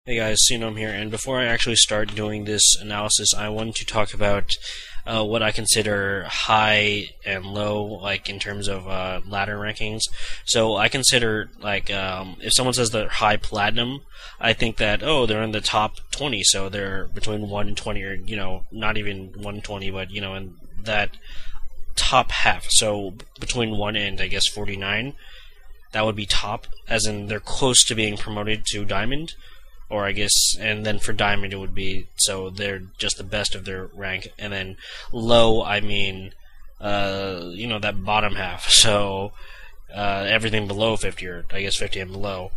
Hey guys, Sinom here, and before I actually start doing this analysis, I wanted to talk about what I consider high and low, like in terms of ladder rankings. So I consider, like, if someone says they're high platinum, I think that, oh, they're in the top 20, so they're between 1 and 20, or, not even 1 and 20, but, in that top half. So between 1 and, I guess, 49, that would be top, as in they're close to being promoted to Diamond. Or I guess, and then for Diamond it would be, so they're just the best of their rank. And then low, I mean, that bottom half. So, everything below 50, or I guess 50 and below.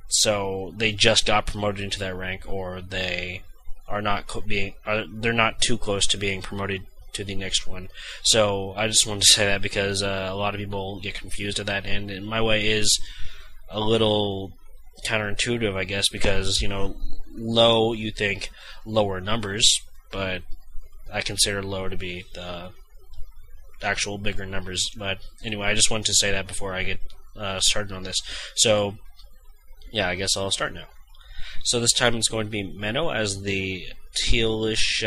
So they just got promoted into that rank, or they are not they're not too close to being promoted to the next one. So I just wanted to say that because a lot of people get confused at that, and my way is a little counterintuitive, I guess, because, low, you think lower numbers, but I consider low to be the actual bigger numbers. But anyway, I just wanted to say that before I get started on this. So, yeah, I guess I'll start now. So this time it's going to be Menno as the tealish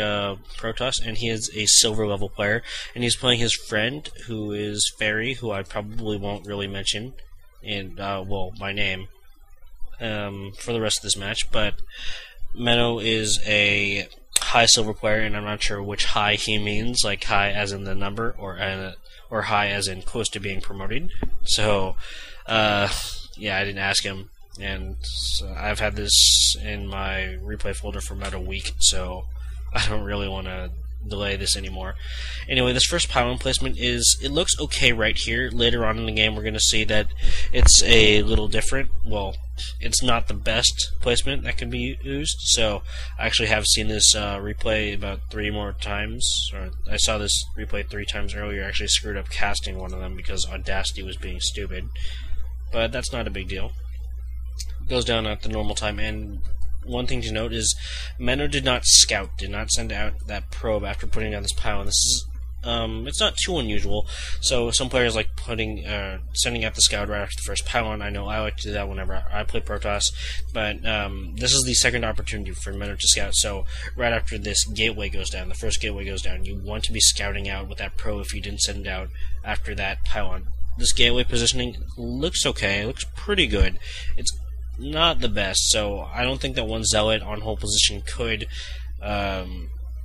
Protoss, and he is a silver level player, and he's playing his friend, who is Fairy, who I probably won't really mention in, by name, for the rest of this match. But Menno is a high silver player, and I'm not sure which high he means, like high as in the number, or high as in close to being promoted. So, yeah, I didn't ask him, and so I've had this in my replay folder for about a week, so I don't really want to delay this anymore. Anyway, this first pylon placement it looks okay right here. Later on in the game, we're going to see that it's a little different. Well, it's not the best placement that can be used, so I actually have seen this replay about 3 more times, or I saw this replay 3 times earlier. I actually screwed up casting one of them because Audacity was being stupid, but that's not a big deal. It goes down at the normal time, and one thing to note is Menno did not scout, did not send out that probe after putting down this pylon. This is it's not too unusual. So some players like sending out the scout right after the first pylon. I know I like to do that whenever I play Protoss, but this is the second opportunity for Menno to scout. So right after this gateway goes down, the first gateway goes down, you want to be scouting out with that probe if you didn't send it out after that pylon. This gateway positioning looks okay. It looks pretty good. It's not the best, so I don't think that one zealot on hold position could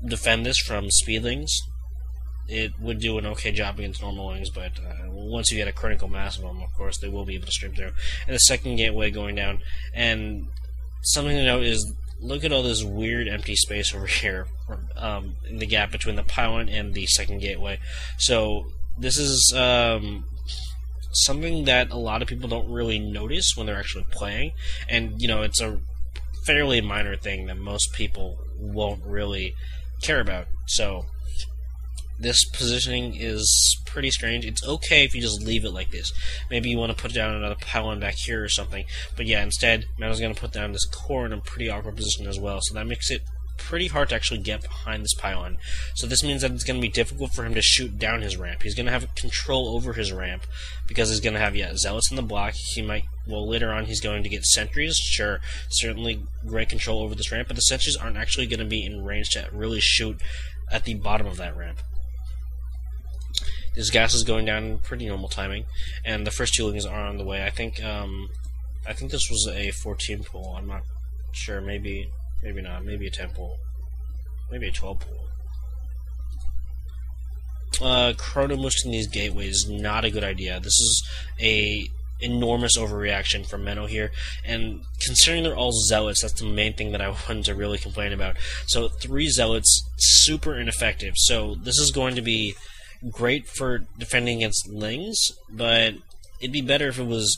defend this from speedlings. It would do an okay job against normallings, but once you get a critical mass of them, of course, they will be able to stream through. And the second gateway going down, and something to note is, look at all this weird empty space over here in the gap between the pylon and the second gateway. So this is something that a lot of people don't really notice when they're actually playing, and it's a fairly minor thing that most people won't really care about. So this positioning is pretty strange. It's okay if you just leave it like this. Maybe you want to put down another pylon back here or something, but yeah, instead Menno's going to put down this core in a pretty awkward position as well, so that makes it pretty hard to actually get behind this pylon. So this means that it's going to be difficult for him to shoot down his ramp. He's going to have control over his ramp because he's going to have, zealots in the block. He might, later on he's going to get sentries. Sure, certainly great control over this ramp, but the sentries aren't actually going to be in range to really shoot at the bottom of that ramp. This gas is going down in pretty normal timing, and the first 2 lings are on the way. I think this was a 14 pull. I'm not sure. Maybe not. Maybe a 10 pull. Maybe a 12 pull. Chrono boosting these gateways is not a good idea. This is a enormous overreaction from Menno here, and considering they're all zealots, that's the main thing that I wanted to really complain about. So 3 zealots, super ineffective. So this is going to be great for defending against lings, but it'd be better if it was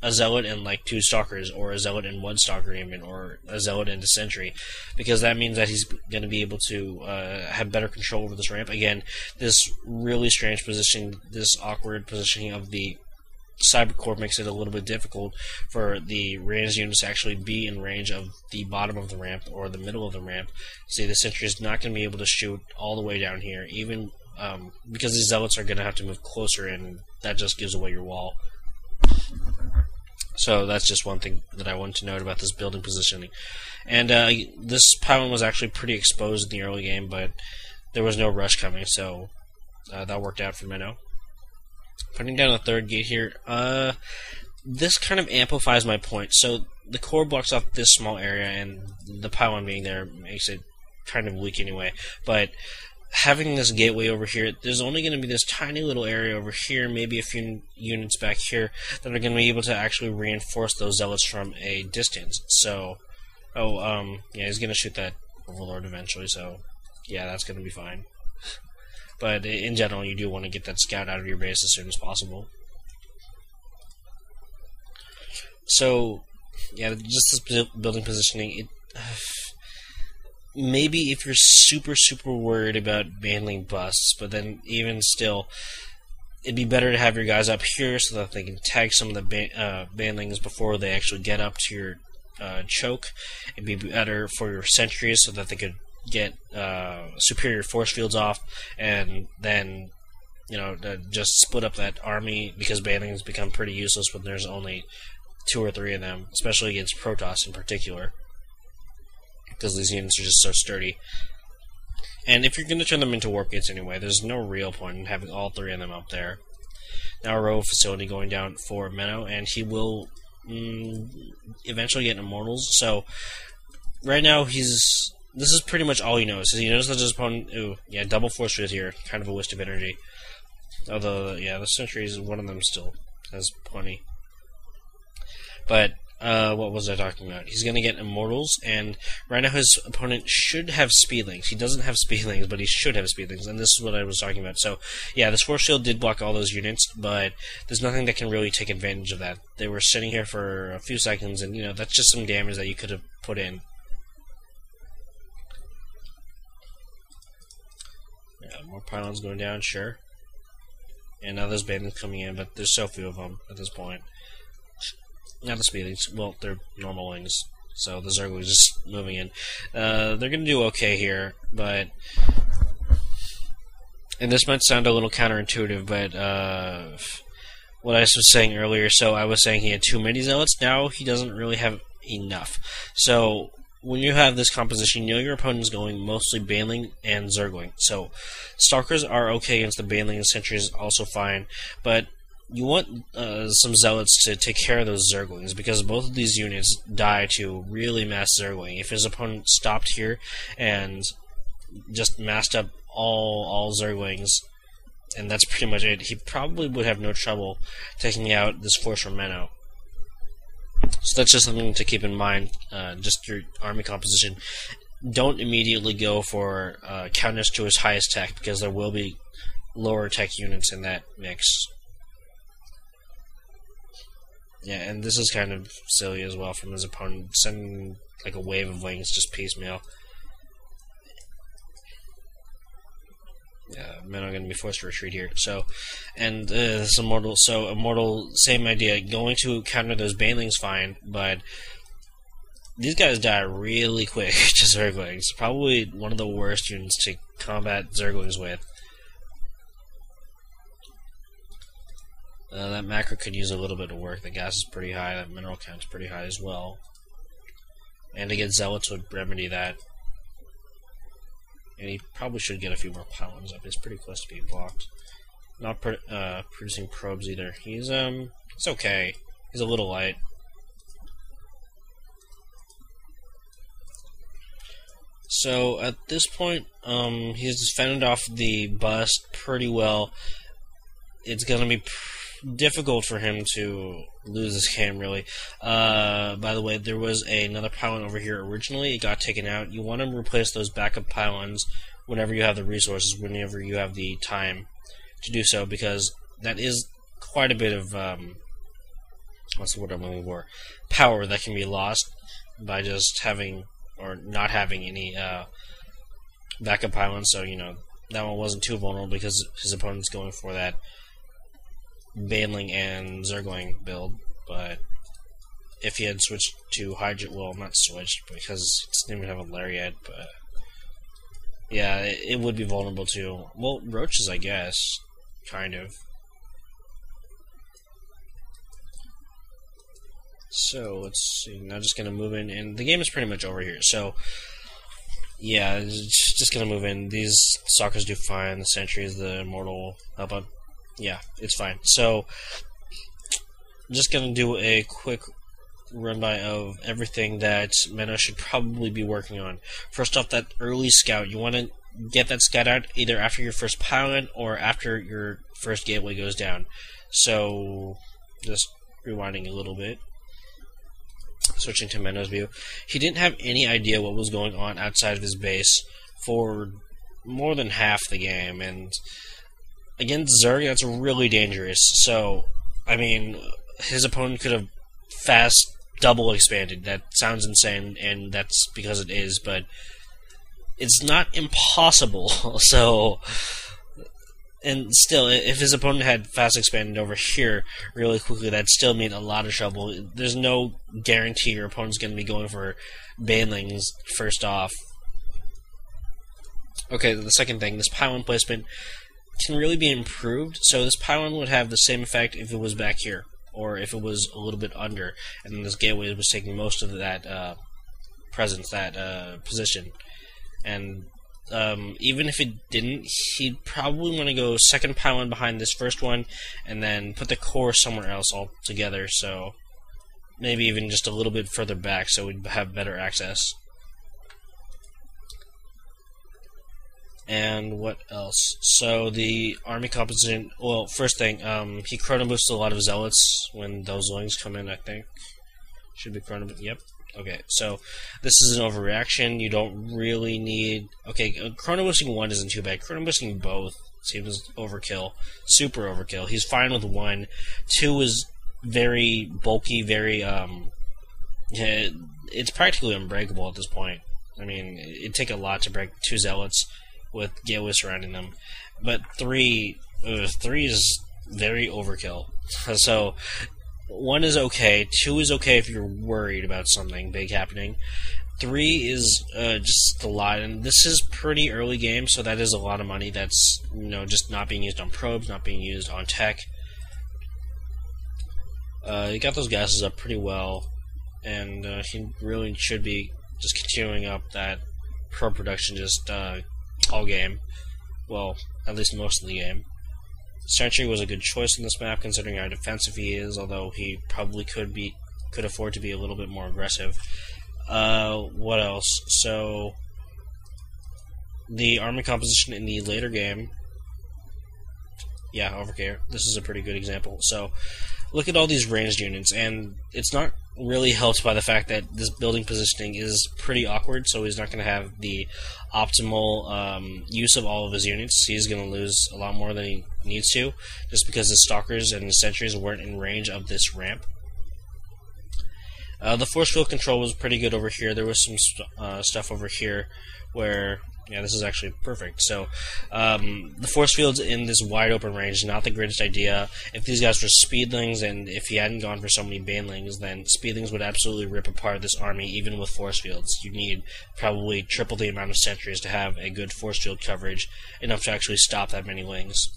a zealot and like 2 stalkers, or a zealot and 1 stalker even, or a zealot and a sentry, because that means that he's going to be able to have better control over this ramp. Again, this really strange positioning, this awkward positioning of the cyber core makes it a little bit difficult for the ranged units to actually be in range of the bottom of the ramp or the middle of the ramp. See, the sentry is not going to be able to shoot all the way down here, even because these zealots are going to have to move closer, and that just gives away your wall. So that's just one thing that I want to note about this building positioning. And this pylon was actually pretty exposed in the early game, but there was no rush coming, so that worked out for Menno. Putting down a third gate here, this kind of amplifies my point. So the core blocks off this small area, and the pylon being there makes it kind of weak anyway. But having this gateway over here, there's only going to be this tiny little area over here, maybe a few units back here, that are going to be able to actually reinforce those zealots from a distance. So, yeah, he's going to shoot that overlord eventually, so yeah, that's going to be fine. But in general, you do want to get that scout out of your base as soon as possible. So, yeah, just this building positioning, maybe if you're super worried about baneling busts, but then even still, it'd be better to have your guys up here so that they can tag some of the banelings before they actually get up to your choke. It'd be better for your sentries so that they could get superior force fields off, and then just split up that army, because banelings become pretty useless when there's only 2 or 3 of them, especially against Protoss in particular, because these units are just so sturdy. And if you're going to turn them into warp gates anyway, there's no real point in having all 3 of them up there. Now a row facility going down for Menno, and he will eventually get immortals. So right now this is pretty much all he knows. He knows that his opponent, double force field here, kind of a waste of energy. Although, yeah, the sentries, one of them still has plenty. But what was I talking about? He's going to get immortals, and right now his opponent should have speedlings. He doesn't have speedlings, but he should have speedlings, and this is what I was talking about. So, yeah, this force shield did block all those units, but there's nothing that can really take advantage of that. They were sitting here for a few seconds, and, that's just some damage that you could have put in. Yeah, more pylons going down, sure. And now there's bandits coming in, but there's so few of them at this point. Not the speedlings, well, they're normallings, so the Zerglings just moving in. They're going to do okay here, but... And this might sound a little counterintuitive, but what I was saying earlier, so I was saying he had too many zealots, now he doesn't really have enough. So, when you have this composition, your opponent's going mostly baneling and Zergling. So, Stalkers are okay against the baneling, and sentries also fine, but you want some zealots to take care of those Zerglings, because both of these units die to really mass Zergling. If his opponent stopped here and just massed up all Zerglings, and that's pretty much it, he probably would have no trouble taking out this force from Menno. So that's just something to keep in mind, just your army composition. Don't immediately go for counters to his highest tech, because there will be lower tech units in that mix. Yeah, and this is kind of silly as well from his opponent, sending like a wave of wings just piecemeal. Yeah, Menno are going to be forced to retreat here. So, and this Immortal, so Immortal, same idea, going to counter those banelings fine, but these guys die really quick to Zerglings. Probably one of the worst units to combat Zerglings with. That macro could use a little bit of work. The gas is pretty high. That mineral count's pretty high as well. And to get zealots would remedy that. And he probably should get a few more pylons up. He's pretty close to being blocked. Not producing probes either. He's it's okay. He's a little light. So at this point, he's fended off the bust pretty well. It's gonna be difficult for him to lose this game, really. By the way, there was another pylon over here originally. It got taken out. You want to replace those backup pylons whenever you have the resources, whenever you have the time to do so, because that is quite a bit of, what's the word I'm looking for? Power that can be lost by just having, or not having any, backup pylons. So, that one wasn't too vulnerable because his opponent's going for that Baneling and Zergling build, but if he had switched to Hydra, well, not switched because it didn't even have a Lariat, but yeah, it would be vulnerable to, well, Roaches, I guess, kind of. So let's see. Now just gonna move in, and the game is pretty much over here. So yeah, just gonna move in. These stalkers do fine. The sentries, the immortal help out. Yeah, it's fine. So I'm just gonna do a quick run by of everything that Menno should probably be working on. First off, that early scout. You want to get that scout out either after your first pylon or after your first gateway goes down. So just rewinding a little bit. Switching to Menno's view, he didn't have any idea what was going on outside of his base for more than half the game, and against Zerg, that's really dangerous. So, I mean, his opponent could have fast double expanded. That sounds insane, and that's because it is, but it's not impossible. So, and still, if his opponent had fast expanded over here really quickly, that'd still mean a lot of trouble. There's no guarantee your opponent's going to be going for banelings first off. Okay, the second thing, this pylon placement can really be improved. So this pylon would have the same effect if it was back here, or if it was a little bit under, and then this gateway was taking most of that presence, that position. And even if it didn't, he'd probably want to go second pylon behind this first one, and then put the core somewhere else altogether, so maybe even just a little bit further back so we'd have better access. And what else? So the army composition, well, first thing, he chrono boosts a lot of zealots when those wings come in, I think. Should be chrono boost, yep. Okay, so this is an overreaction. You don't really need... Okay, chrono boosting one isn't too bad. Chrono boosting both seems overkill. Super overkill. He's fine with one. Two is very bulky, very... it's practically unbreakable at this point. I mean, it'd take a lot to break two zealots with gateways surrounding them. But three is very overkill. So... one is okay, two is okay if you're worried about something big happening. Three is just a lot, and this is pretty early game, so that is a lot of money that's, you know, just not being used on probes, not being used on tech. He got those gases up pretty well, and he really should be just continuing up that probe production just all game. Well, at least most of the game. Sentry was a good choice in this map, considering how defensive he is, although he probably could afford to be a little bit more aggressive. What else? So, the army composition in the later game, yeah, over here, this is a pretty good example. So, look at all these ranged units, and it's not really helped by the fact that this building positioning is pretty awkward, so he's not going to have the optimal use of all of his units. He's going to lose a lot more than he needs to, just because his stalkers and his sentries weren't in range of this ramp. The force field control was pretty good over here. There was some stuff over here where... yeah, this is actually perfect. So, the force fields in this wide open range is not the greatest idea. If these guys were speedlings, and if he hadn't gone for so many banelings, then speedlings would absolutely rip apart this army, even with force fields. You need probably triple the amount of sentries to have a good force field coverage, enough to actually stop that many wings.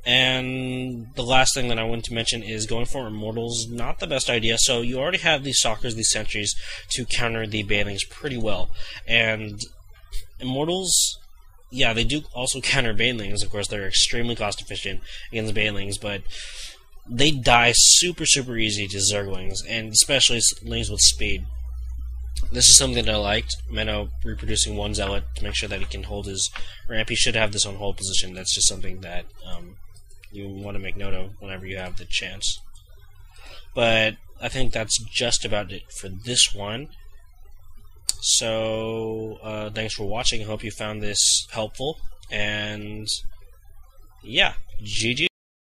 And the last thing that I want to mention is going for immortals, not the best idea. So you already have these stalkers, these sentries, to counter the banelings pretty well. And immortals, yeah, they do also counter banelings. Of course, they're extremely cost efficient against banelings, but they die super, super easy to Zerglings, and especially lings with speed. This is something that I liked. Menno reproducing one zealot to make sure that he can hold his ramp. He should have this on hold position. That's just something that you want to make note of whenever you have the chance. But I think that's just about it for this one. So, thanks for watching. I hope you found this helpful. And, yeah, GG.